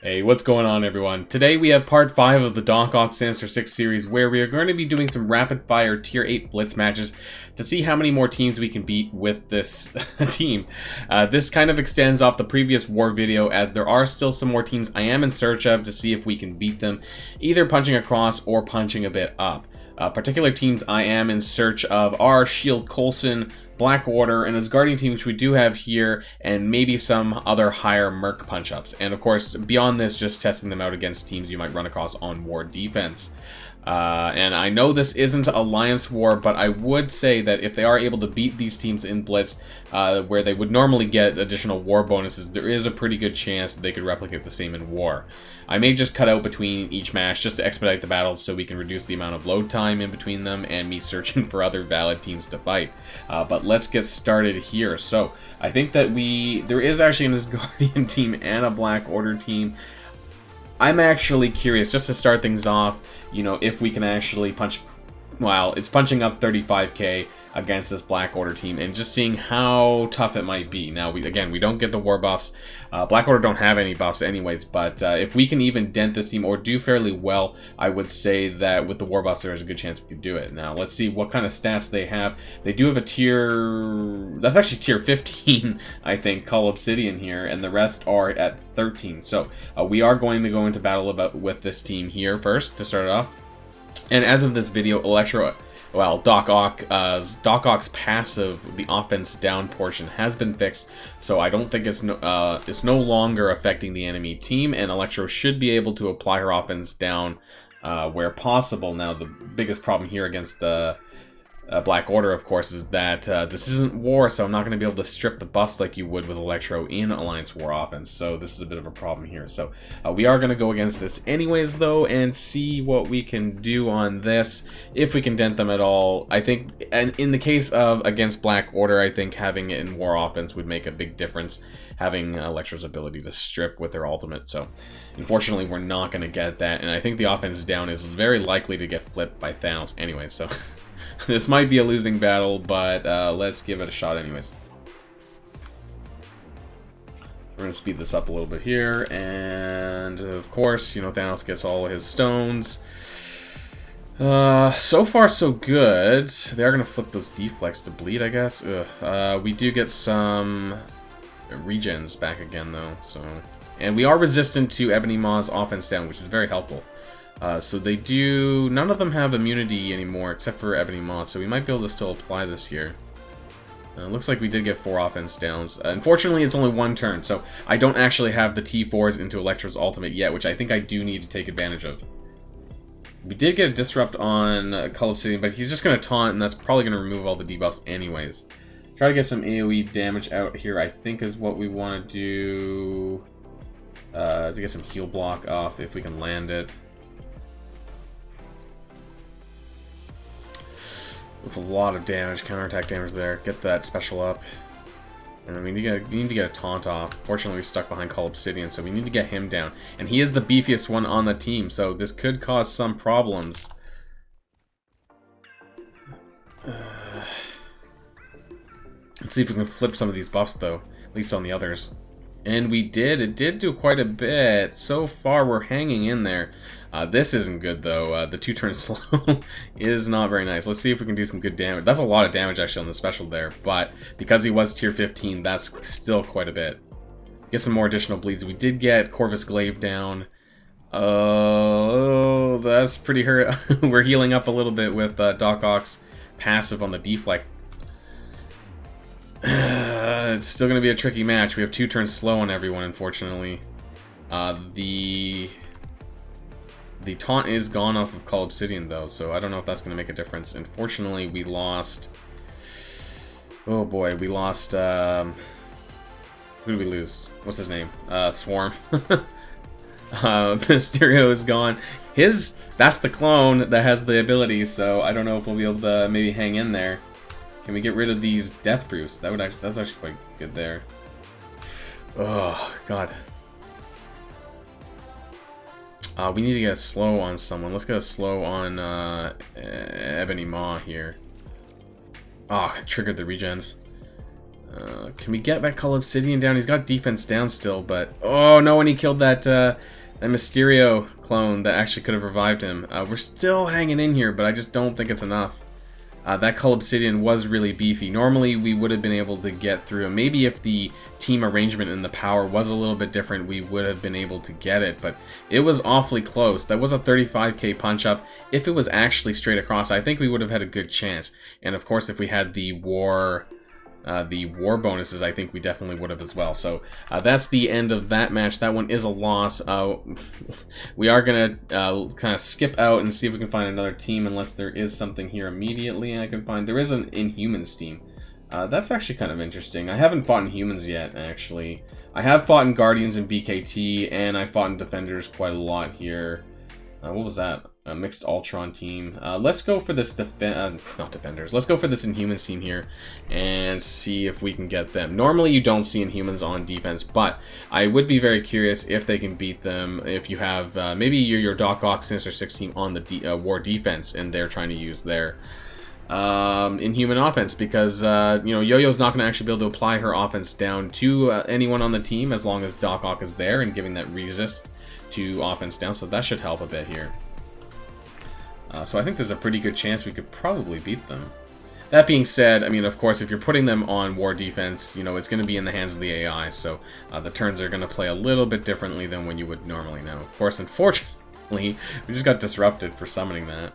Hey, what's going on, everyone? Today we have part 5 of the Doc Ock Sinister 6 series, where we are going to be doing some rapid-fire Tier 8 Blitz matches to see how many more teams we can beat with this team. This kind of extends off the previous war video, as there are still some more teams I am in search of to see if we can beat them, either punching across or punching a bit up. Particular teams I am in search of are SHIELD, Coulson, Black Order, and Asgardian team, which we do have here, and maybe some other higher Merc punch-ups. And of course, beyond this, just testing them out against teams you might run across on war defense. And I know this isn't Alliance War, but I would say that if they are able to beat these teams in Blitz, where they would normally get additional war bonuses, there is a pretty good chance that they could replicate the same in war. I may just cut out between each match just to expedite the battles so we can reduce the amount of load time in between them and me searching for other valid teams to fight. But let's get started here. So I think that there is actually an Asgardian team and a Black Order team. I'm actually curious, just to start things off, you know, if we can actually punch, well, it's punching up 35k against this Black Order team, and just seeing how tough it might be. Now, we don't get the war buffs. Black Order don't have any buffs anyways, but if we can even dent this team or do fairly well, I would say that with the war buffs, there's a good chance we could do it. Now, let's see what kind of stats they have. They do have a tier, that's actually tier 15, I think, Call Obsidian here, and the rest are at 13. So we are going to go into battle with this team here first to start it off. And as of this video, Doc Ock's passive, the offense down portion, has been fixed, so I don't think it's no longer affecting the enemy team, and Electro should be able to apply her offense down where possible. Now, the biggest problem here against Black Order, of course, is that this isn't war, so I'm not going to be able to strip the buffs like you would with Electro in Alliance War offense, so this is a bit of a problem here. So we are going to go against this anyways, though, and see what we can do on this, if we can dent them at all. I think, and in the case of against Black Order, I think having it in war offense would make a big difference, having Electro's ability to strip with her ultimate. So unfortunately, we're not going to get that, and I think the offense down is very likely to get flipped by Thanos anyway, so this might be a losing battle, but let's give it a shot anyways. We're going to speed this up a little bit here, and of course, you know, Thanos gets all his stones. So far so good. They are going to flip those deflects to bleed, I guess. We do get some regens back again, though, so... And we are resistant to Ebony Maw's offense down, which is very helpful. So they do... None of them have immunity anymore, except for Ebony Maw, so we might be able to still apply this here. Looks like we did get 4 offense downs. Unfortunately, it's only 1 turn, so I don't actually have the T4s into Electro's ultimate yet, which I think I do need to take advantage of. We did get a Disrupt on Call Obsidian, but he's just going to taunt, and that's probably going to remove all the debuffs anyways. Try to get some AoE damage out here, I think, is what we want to do. To get some heal block off, if we can land it. That's a lot of damage, counterattack damage there. Get that special up. And then we need to get a taunt off. Fortunately, we're stuck behind Call Obsidian, so we need to get him down. And he is the beefiest one on the team, so this could cause some problems. Let's see if we can flip some of these buffs, though. At least on the others. And we did. It did do quite a bit. So far, we're hanging in there. This isn't good, though. The 2-turn slow is not very nice. Let's see if we can do some good damage. That's a lot of damage, actually, on the special there. But because he was tier 15, that's still quite a bit. Get some more additional bleeds. We did get Corvus Glaive down. Oh, that's pretty hurt. We're healing up a little bit with Doc Ock's passive on the deflect. It's still going to be a tricky match. We have 2 turns slow on everyone, unfortunately. The taunt is gone off of Call Obsidian, though, so I don't know if that's going to make a difference. Unfortunately, we lost... Oh boy, we lost... Who did we lose? What's his name? Swarm. Mysterio is gone. That's the clone that has the ability, so I don't know if we'll be able to maybe hang in there. Can we get rid of these death proofs? That's actually quite good there. Oh god. We need to get a slow on someone. Let's get a slow on Ebony Maw here. Ah, it triggered the regens. Can we get that Cull Obsidian down? He's got defense down still, but... Oh, no, and he killed that, that Mysterio clone that actually could have revived him. We're still hanging in here, but I just don't think it's enough. That Cull Obsidian was really beefy. Normally, we would have been able to get through him. Maybe if the team arrangement and the power was a little bit different, we would have been able to get it. But it was awfully close. That was a 35k punch-up. If it was actually straight across, I think we would have had a good chance. And of course, if we had the war bonuses, I think we definitely would have as well. So that's the end of that match. That one is a loss. We are going to kind of skip out and see if we can find another team, unless there is something here immediately I can find. There is an Inhumans team. That's actually kind of interesting. I haven't fought Inhumans yet, actually. I have fought in Guardians and BKT, and I fought in Defenders quite a lot here. What was that? A mixed Ultron team. Let's go for this not Defenders. Let's go for this Inhumans team here and see if we can get them. Normally you don't see Inhumans on defense, but I would be very curious if they can beat them. If you have maybe your Doc Ock Sinister 6 team on the war defense and they're trying to use their Inhuman offense, because you know, Yo-Yo's not going to actually be able to apply her offense down to anyone on the team as long as Doc Ock is there and giving that resist to offense down, so that should help a bit here. So I think there's a pretty good chance we could probably beat them. That being said, I mean, of course, if you're putting them on war defense, you know, it's going to be in the hands of the AI, so the turns are going to play a little bit differently than when you would normally know. Of course, unfortunately, we just got disrupted for summoning that.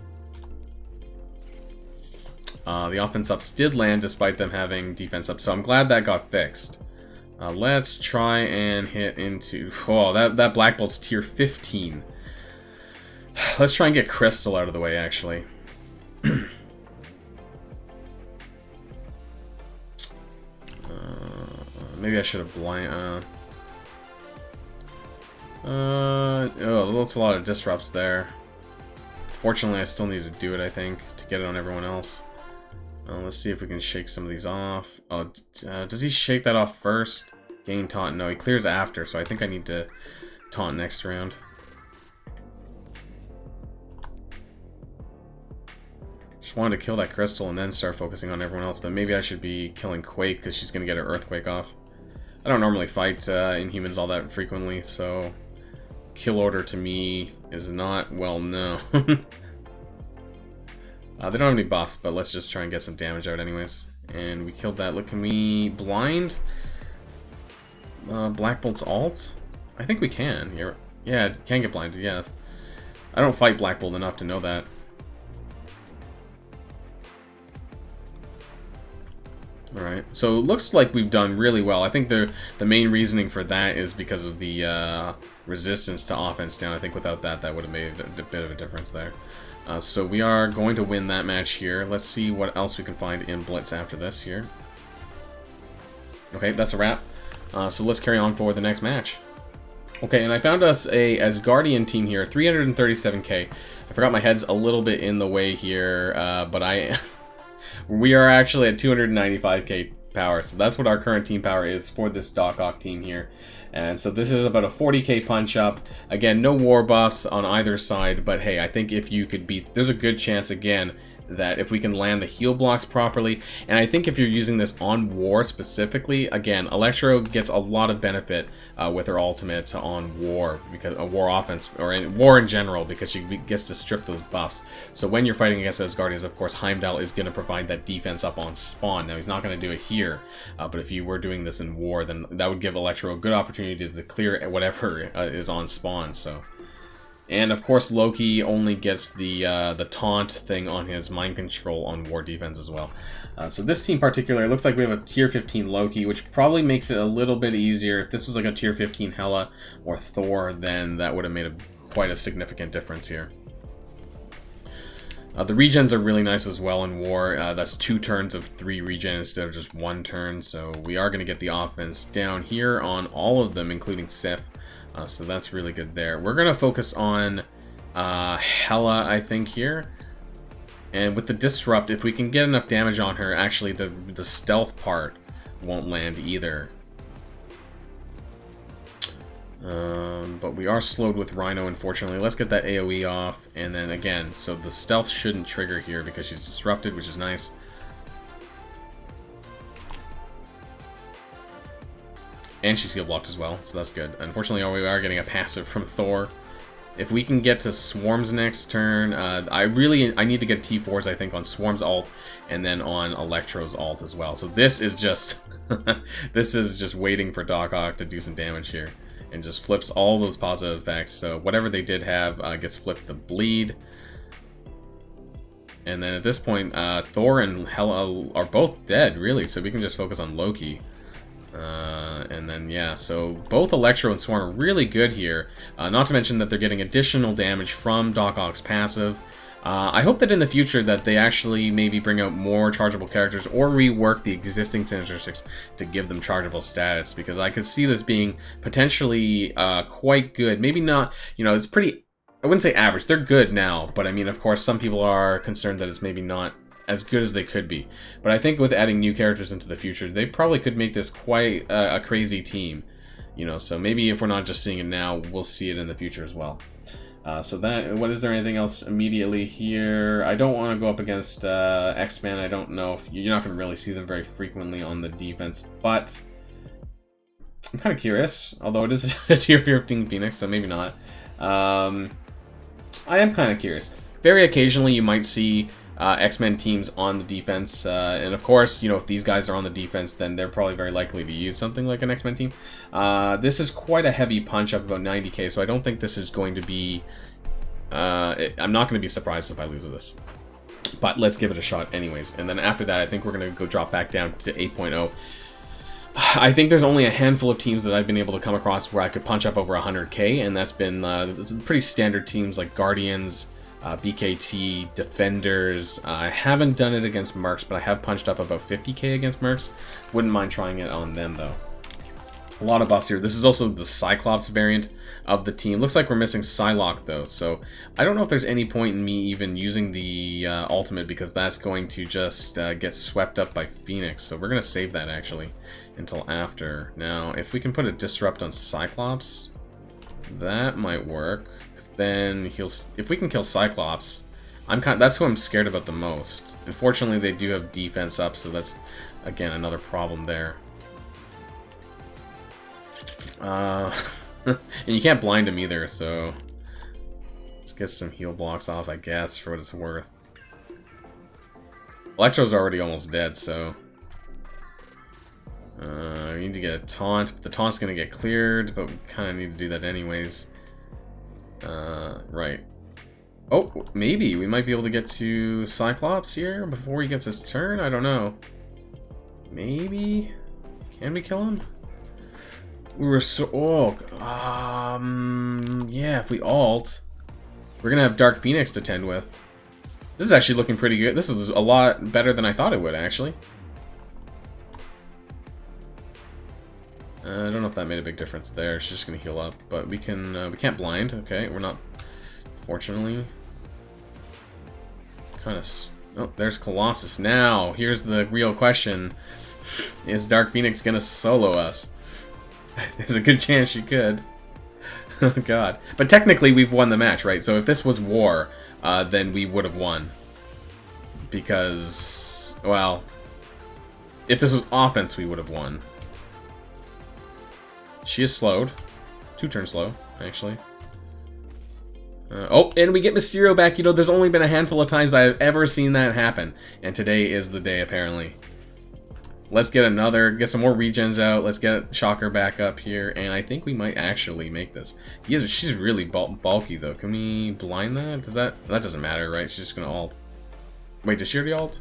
The offense ups did land despite them having defense up, so I'm glad that got fixed. Let's try and hit into... Oh, that Black Bolt's tier 15. Let's try and get Crystal out of the way, actually. Maybe I should have blind... oh, that's a lot of disrupts there. Fortunately, I still need to do it, I think, to get it on everyone else. Let's see if we can shake some of these off. Oh, does he shake that off first? Gain taunt? No, he clears after, so I think I need to taunt next round. Just wanted to kill that Crystal and then start focusing on everyone else, but maybe I should be killing Quake because she's going to get her Earthquake off. I don't normally fight Inhumans all that frequently, so kill order to me is not well known. They don't have any buffs, but let's just try and get some damage out anyways. And we killed that. Look, can we blind Black Bolt's ult? I think we can. Here. Yeah, it can get blinded, yes. I don't fight Black Bolt enough to know that. Alright, so it looks like we've done really well. I think the main reasoning for that is because of the resistance to offense down. I think without that, that would have made a bit of a difference there. So we are going to win that match here. Let's see what else we can find in Blitz after this here. Okay, that's a wrap. So let's carry on for the next match. Okay, and I found us a Asgardian team here, 337k. I forgot my head's a little bit in the way here, but we are actually at 295k power, so that's what our current team power is for this Doc Ock team here. And so this is about a 40k punch up. Again, no war buffs on either side, but hey, I think if you could beat, there's a good chance again that if we can land the heal blocks properly, and I think if you're using this on war specifically, again, Electro gets a lot of benefit with her ultimate on war, because a war offense, or in war in general, because she gets to strip those buffs. So when you're fighting against Asgardians, of course, Heimdall is going to provide that defense up on spawn. Now, he's not going to do it here, but if you were doing this in war, then that would give Electro a good opportunity to clear whatever is on spawn, so... And of course, Loki only gets the taunt thing on his mind control on war defense as well. So this team particular, looks like we have a tier 15 Loki, which probably makes it a little bit easier. If this was like a tier 15 Hela or Thor, then that would have made quite a significant difference here. The regens are really nice as well in war. That's 2 turns of 3 regen instead of just 1 turn. So we are going to get the offense down here on all of them, including Sif. So that's really good there. We're going to focus on Hela, I think, here. And with the Disrupt, if we can get enough damage on her, actually the stealth part won't land either. But we are slowed with Rhino, unfortunately. Let's get that AoE off. And then again, so the stealth shouldn't trigger here because she's disrupted, which is nice. And she's heal blocked as well, so that's good. Unfortunately, we are getting a passive from Thor. If we can get to Swarm's next turn, I need to get T4s, I think, on Swarm's ult, and then on Electro's ult as well. So this is just this is just waiting for Doc Ock to do some damage here, and just flips all those positive effects. So whatever they did have gets flipped to bleed. And then at this point, Thor and Hela are both dead, really, so we can just focus on Loki. And then, yeah, so both Electro and Swarm are really good here. Not to mention that they're getting additional damage from Doc Ock's passive. I hope that in the future that they actually maybe bring out more chargeable characters or rework the existing Sinister Six to give them chargeable status, because I could see this being potentially quite good. Maybe not, you know, it's pretty, I wouldn't say average. They're good now, but I mean, of course, some people are concerned that it's maybe not as good as they could be. But I think with adding new characters into the future, they probably could make this quite a crazy team. You know, so maybe if we're not just seeing it now, we'll see it in the future as well. So that, what is there anything else immediately here? I don't want to go up against XMen. I don't know if you're not going to really see them very frequently on the defense, but I'm kind of curious. Although it is a tier 15 Phoenix, so maybe not. I am kind of curious. Very occasionally, you might see X-Men teams on the defense, and of course, you know, if these guys are on the defense, then they're probably very likely to use something like an X-Men team. This is quite a heavy punch, up about 90k, so I don't think this is going to be, I'm not going to be surprised if I lose this. But let's give it a shot anyways, and then after that, I think we're going to go drop back down to 8.0. I think there's only a handful of teams that I've been able to come across where I could punch up over 100k, and that's been pretty standard teams like Guardians, BKT, Defenders. I haven't done it against Mercs, but I have punched up about 50k against Mercs. Wouldn't mind trying it on them, though. A lot of buffs here. This is also the Cyclops variant of the team. Looks like we're missing Psylocke, though, so I don't know if there's any point in me even using the ultimate, because that's going to just get swept up by Phoenix. So we're going to save that, actually, until after. Now, if we can put a Disrupt on Cyclops, that might work. Then if we can kill Cyclops, that's who I'm scared about the most. Unfortunately, they do have defense up, so that's again another problem there. And you can't blind him either, so let's get some heal blocks off, I guess, for what it's worth. Electro's already almost dead, so we need to get a taunt. The taunt's gonna get cleared, but we kind of need to do that anyways. Right. Oh, maybe we might be able to get to Cyclops here before he gets his turn. I don't know. Maybe. Can we kill him? We were so. Oh, yeah. If we ult, we're gonna have Dark Phoenix to tend with. This is actually looking pretty good. This is a lot better than I thought it would, actually. I don't know if that made a big difference there. She's just gonna heal up, but we can't blind. Okay, we're not. Fortunately, kind of. Oh, there's Colossus. Now, here's the real question: is Dark Phoenix gonna solo us? There's a good chance she could. Oh God! But technically, we've won the match, right? So if this was war, then we would have won. Because, well, if this was offense, we would have won. She is slowed. 2 turns slow, actually. Oh, and we get Mysterio back. You know, there's only been a handful of times I've ever seen that happen. And today is the day, apparently. Let's get some more regens out. Let's get Shocker back up here. And I think we might actually make this. She's really bulky, though. Can we blind that? That doesn't matter, right? She's just going to ult. Wait, did she already ult?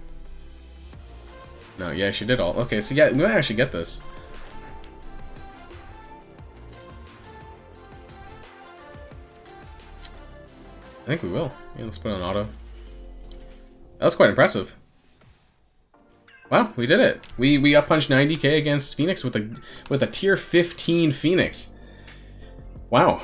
No, yeah, she did ult. Okay, so yeah, we might actually get this. I think we will. Yeah, let's put it on auto. That was quite impressive. Wow, we did it. We up punched 90k against Phoenix with a tier 15 Phoenix. Wow.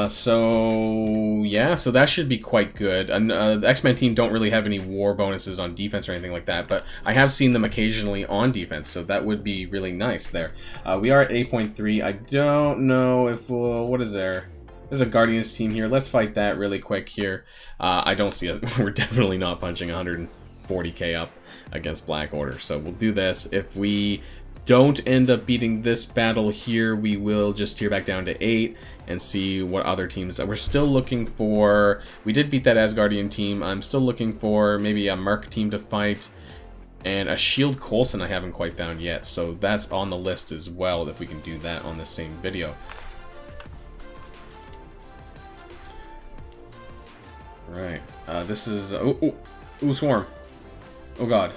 So yeah, so that should be quite good. The X-Men team don't really have any war bonuses on defense or anything like that, but I have seen them occasionally on defense, so that would be really nice there. We are at 8.3. I don't know if what is there? There's a Guardians team here. Let's fight that really quick here. I don't see us. We're definitely not punching 140k up against Black Order. So we'll do this. If we don't end up beating this battle here, we will just tier back down to 8 and see what other teams. We're still looking for... We did beat that Asgardian team. I'm still looking for maybe a Merc team to fight. And a Shield Coulson I haven't quite found yet. So that's on the list as well, if we can do that on the same video. Right. This is... Ooh, Swarm. Oh god.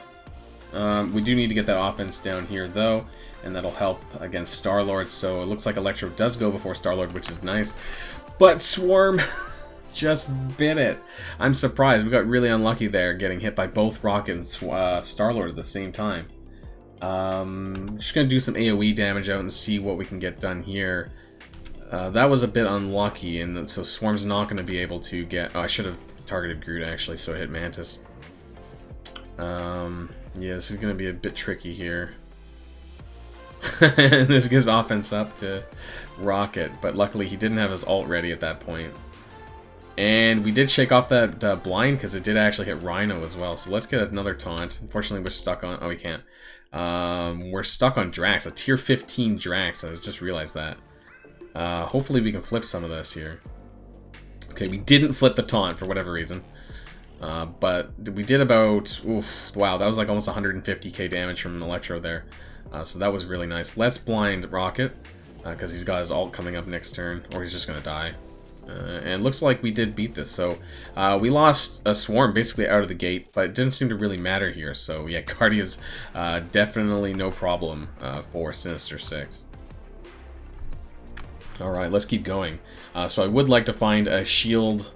We do need to get that offense down here, though, and that'll help against Star-Lord. So it looks like Electro does go before Star-Lord, which is nice. But Swarm just bit it. I'm surprised. We got really unlucky there, getting hit by both Rocket and Star-Lord at the same time. Just going to do some AoE damage out and see what we can get done here. That was a bit unlucky, and so Swarm's not going to be able to get... Oh, I should have targeted Groot, actually, so I hit Mantis. Yeah, this is going to be a bit tricky here. This gives offense up to Rocket, but luckily he didn't have his ult ready at that point. And we did shake off that blind because it did actually hit Rhino as well. So let's get another taunt. Unfortunately, we're stuck on... Oh, we can't. We're stuck on Drax, a tier 15 Drax. I just realized that. Hopefully we can flip some of this here. Okay, we didn't flip the taunt for whatever reason. But we did about... Oof, wow, that was like almost 150k damage from Electro there. So that was really nice. Let's blind Rocket, because he's got his ult coming up next turn, or he's just going to die. And it looks like we did beat this. So we lost a Swarm basically out of the gate, but it didn't seem to really matter here. So yeah, Guardians definitely no problem for Sinister Six. Alright, let's keep going. So I would like to find a Shield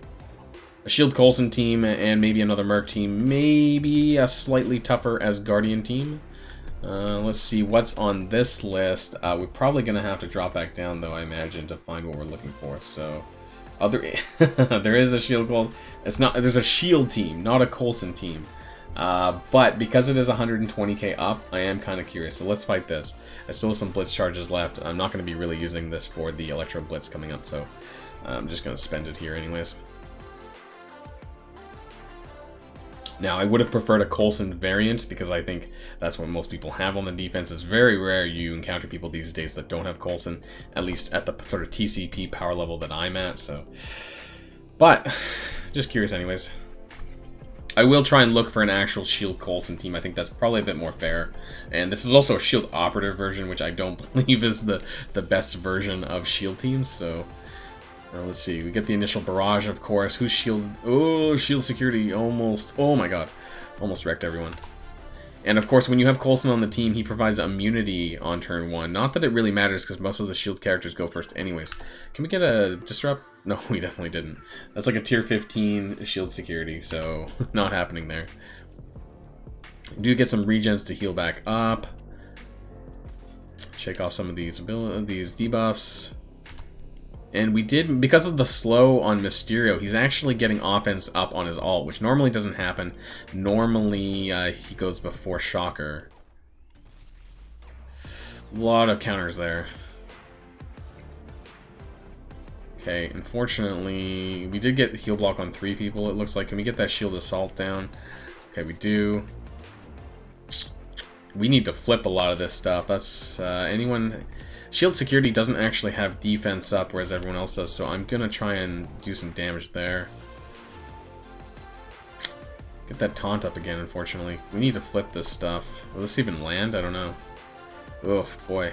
Coulson team and maybe another Merc team. Maybe a slightly tougher Asgardian team. Let's see what's on this list. We're probably going to have to drop back down, though, I imagine, to find what we're looking for. So, there is a Shield Coulson. There's a Shield team, not a Coulson team. But because it is 120k up, I am kind of curious. So let's fight this. I still have some Blitz charges left. I'm not going to be really using this for the Electro Blitz coming up, so I'm just going to spend it here anyways. Now, I would have preferred a Coulson variant because I think that's what most people have on the defense. It's very rare you encounter people these days that don't have Coulson, at least at the sort of TCP power level that I'm at, so... But, just curious anyways. I will try and look for an actual Shield Coulson team. I think that's probably a bit more fair. And this is also a Shield Operative version, which I don't believe is the best version of Shield teams, so... let's see, we get the initial barrage, of course. Who's Shield? Oh, Shield Security almost... Oh my god. Almost wrecked everyone. And of course, when you have Coulson on the team, he provides immunity on turn 1. Not that it really matters, because most of the Shield characters go first anyways. Can we get a Disrupt? No, we definitely didn't. That's like a tier 15 Shield Security, so not happening there. We do get some regens to heal back up. Shake off some of these debuffs. And we did, because of the slow on Mysterio, he's actually getting offense up on his ult, which normally doesn't happen. Normally, he goes before Shocker. A lot of counters there. Okay, unfortunately, we did get heal block on 3 people, it looks like. Can we get that Shield Assault down? Okay, we do. We need to flip a lot of this stuff. That's, anyone... Shield Security doesn't actually have defense up, whereas everyone else does, so I'm gonna try and do some damage there. Get that taunt up again, unfortunately. We need to flip this stuff. Will this even land? I don't know. Oof, boy.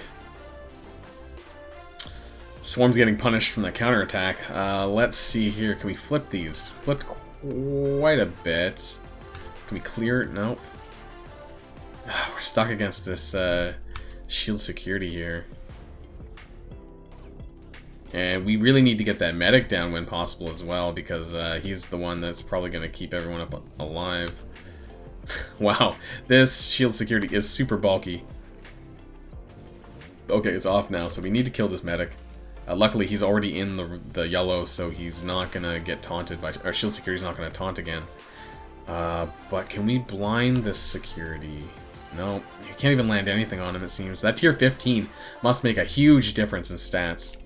Swarm's getting punished from the counterattack. Let's see here. Can we flip these? Flipped quite a bit. Can we clear it? Nope. We're stuck against this Shield Security here. And we really need to get that medic down when possible as well, because he's the one that's probably going to keep everyone up alive. Wow, this Shield Security is super bulky. Okay, it's off now, so we need to kill this medic. Luckily, he's already in the yellow, so he's not going to get taunted by... Our Shield Security's not going to taunt again. But can we blind this security? No, you can't even land anything on him, it seems. That tier 15 must make a huge difference in stats.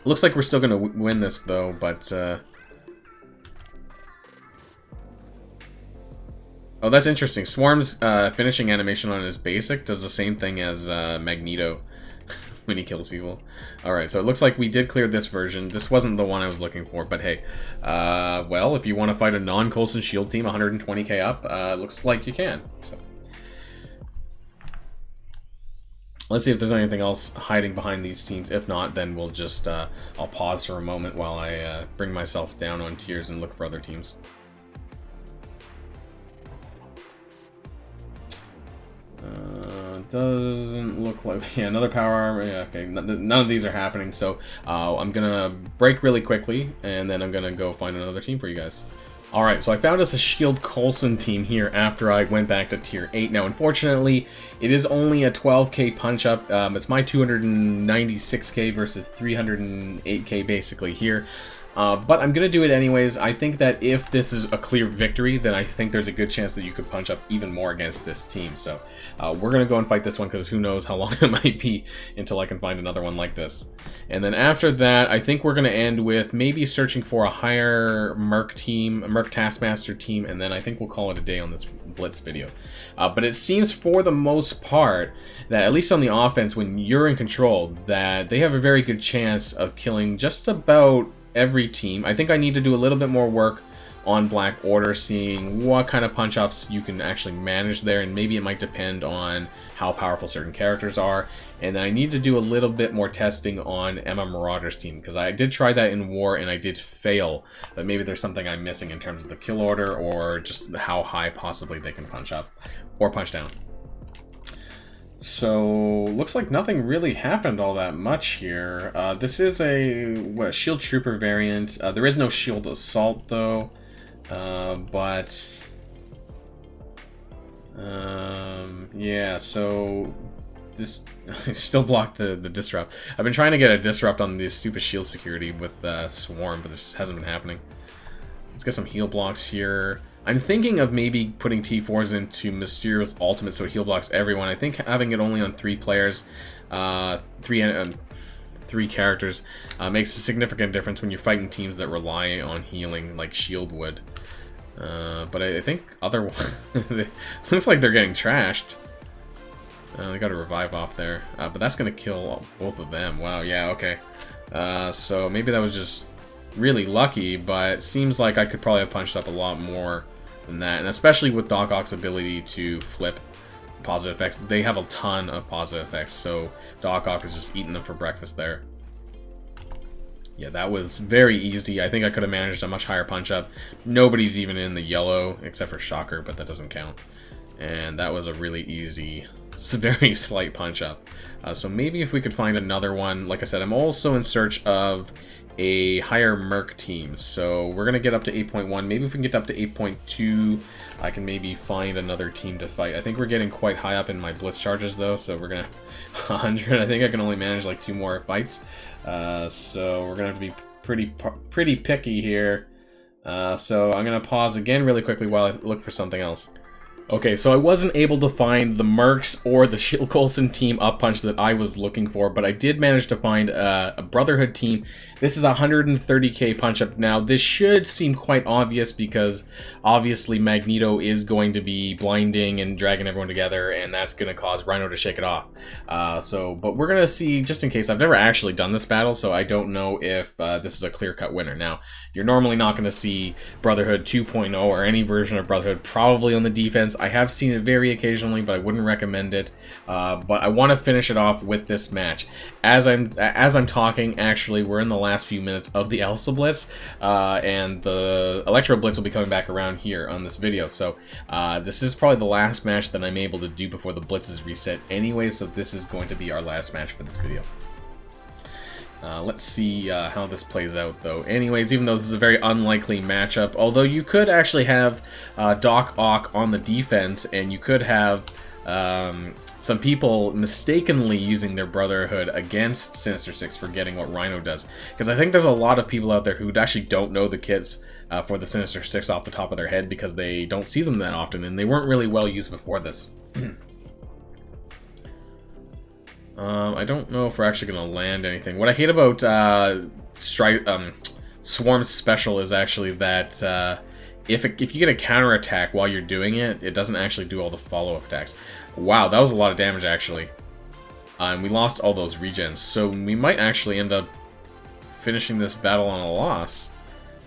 Looks like we're still going to win this, though, but... Oh, Oh, that's interesting. Swarm's finishing animation on his basic does the same thing as Magneto when he kills people. Alright, so it looks like we did clear this version. This wasn't the one I was looking for, but hey. Well, if you want to fight a non-Coulson shield team 120k up, looks like you can. So let's see if there's anything else hiding behind these teams. If not, then we'll just, I'll pause for a moment while I bring myself down on tiers and look for other teams. Doesn't look like... Yeah, another power armor. Yeah, okay, none of these are happening, so I'm gonna break really quickly, and then I'm gonna go find another team for you guys. Alright, so I found us a Shield Coulson team here after I went back to Tier 8. Now, unfortunately, it is only a 12k punch-up. It's my 296k versus 308k basically here. But I'm going to do it anyways. I think that if this is a clear victory, then I think there's a good chance that you could punch up even more against this team. So we're going to go and fight this one because who knows how long it might be until I can find another one like this. And then after that, I think we're going to end with maybe searching for a higher Merc team, a Merc Taskmaster team, and then I think we'll call it a day on this Blitz video. But it seems for the most part that, at least on the offense, when you're in control, that they have a very good chance of killing just about every team. I think I need to do a little bit more work on Black Order, seeing what kind of punch-ups you can actually manage there, and maybe it might depend on how powerful certain characters are. And then I need to do a little bit more testing on Emma Marauder's team, because I did try that in War and I did fail, but maybe there's something I'm missing in terms of the kill order or just how high possibly they can punch up or punch down. So, looks like nothing really happened all that much here. This is a Shield Trooper variant. There is no Shield Assault, though. Yeah, so this still blocked the Disrupt. I've been trying to get a Disrupt on this stupid shield security with Swarm, but this just hasn't been happening. Let's get some heal blocks here. I'm thinking of maybe putting T4s into Mysterio's ultimate so it heal blocks everyone. I think having it only on 3 players, 3 characters, makes a significant difference when you're fighting teams that rely on healing like Shield would. But I think other... looks like they're getting trashed. They got a revive off there. But that's going to kill both of them. Wow, yeah, okay. So maybe that was just really lucky, but it seems like I could probably have punched up a lot more than that. And especially with Doc Ock's ability to flip positive effects. They have a ton of positive effects, so Doc Ock is just eating them for breakfast there. Yeah, that was very easy. I think I could have managed a much higher punch-up. Nobody's even in the yellow, except for Shocker, but that doesn't count. And that was a really easy, very slight punch-up. So maybe if we could find another one. Like I said, I'm also in search of a higher Merc team. So we're going to get up to 8.1. Maybe if we can get up to 8.2, I can maybe find another team to fight. I think we're getting quite high up in my Blitz charges, though, so we're going to 100. I think I can only manage like 2 more fights. So we're going to have to be pretty picky here. So I'm going to pause again really quickly while I look for something else. Okay, so I wasn't able to find the Mercs or the Shield Coulson team up punch that I was looking for, but I did manage to find a Brotherhood team. This is a 130k punch up. Now, this should seem quite obvious because obviously Magneto is going to be blinding and dragging everyone together, and that's going to cause Rhino to shake it off. But we're going to see, just in case, I've never actually done this battle, so I don't know if this is a clear-cut winner. Now, you're normally not going to see Brotherhood 2.0 or any version of Brotherhood probably on the defense. I have seen it very occasionally, but I wouldn't recommend it. But I want to finish it off with this match. As I'm talking, actually, we're in the last few minutes of the Elsa Blitz, and the Electro Blitz will be coming back around here on this video. So this is probably the last match that I'm able to do before the Blitz is reset anyway, so this is going to be our last match for this video. Let's see how this plays out, though. Anyways, even though this is a very unlikely matchup, although you could actually have Doc Ock on the defense, and you could have some people mistakenly using their Brotherhood against Sinister Six, forgetting what Rhino does. Because I think there's a lot of people out there who actually don't know the kits for the Sinister Six off the top of their head because they don't see them that often, and they weren't really well used before this. I don't know if we're actually going to land anything. What I hate about Swarm's special is actually that if you get a counter attack while you're doing it, it doesn't actually do all the follow-up attacks. Wow, that was a lot of damage actually. And we lost all those regens, so we might actually end up finishing this battle on a loss.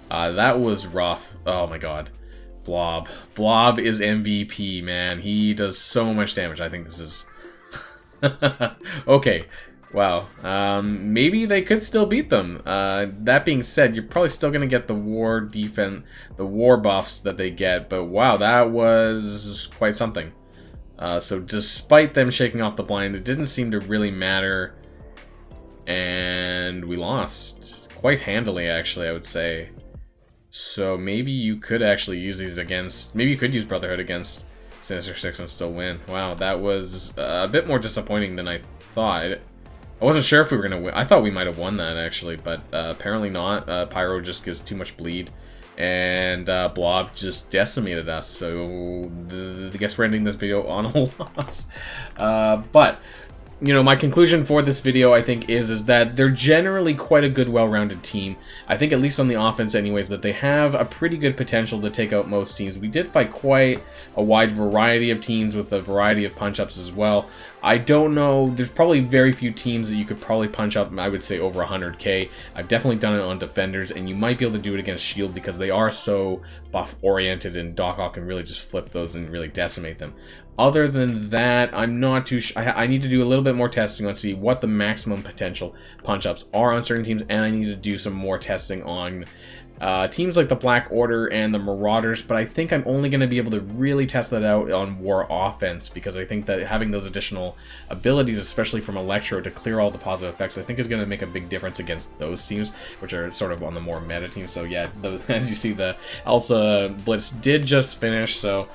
That was rough. Oh my god. Blob. Blob is MVP, man. He does so much damage. I think this is... Okay. Wow. Maybe they could still beat them. That being said, you're probably still going to get the war defense, the war buffs that they get, but wow, that was quite something. So despite them shaking off the blind, it didn't seem to really matter, and we lost quite handily, actually, I would say. So maybe you could actually use these against, maybe you could use Brotherhood against Sinister Six and still win. Wow, that was a bit more disappointing than I thought. I wasn't sure if we were going to win. I thought we might have won that, actually, but apparently not. Pyro just gives too much bleed, and Blob just decimated us, so I guess we're ending this video on a loss. But, you know, my conclusion for this video, I think, is that they're generally quite a good, well-rounded team. I think, at least on the offense anyways, that they have a pretty good potential to take out most teams. We did fight quite a wide variety of teams with a variety of punch-ups as well. I don't know, there's probably very few teams that you could probably punch up, I would say, over 100k. I've definitely done it on defenders, and you might be able to do it against Shield because they are so buff-oriented, and Doc Ock can really just flip those and really decimate them. Other than that, I'm not too sure. I need to do a little bit more testing on see what the maximum potential punch-ups are on certain teams, and I need to do some more testing on teams like the Black Order and the Marauders, but I think I'm only going to be able to really test that out on War Offense, because I think that having those additional abilities, especially from Electro, to clear all the positive effects, I think is going to make a big difference against those teams, which are sort of on the more meta teams. So yeah, as you see, the Elsa Blitz did just finish, so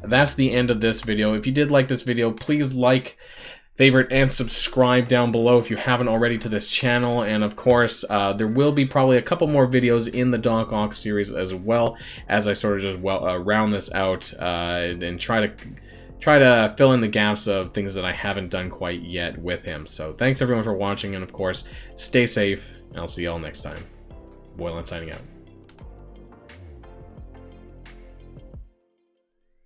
that's the end of this video. If you did like this video, please like, favorite, and subscribe down below if you haven't already to this channel. And of course, there will be probably a couple more videos in the Doc Ock series as well, as I sort of just round this out and try to fill in the gaps of things that I haven't done quite yet with him. So thanks everyone for watching, and of course, stay safe, and I'll see y'all next time. Boylan signing out.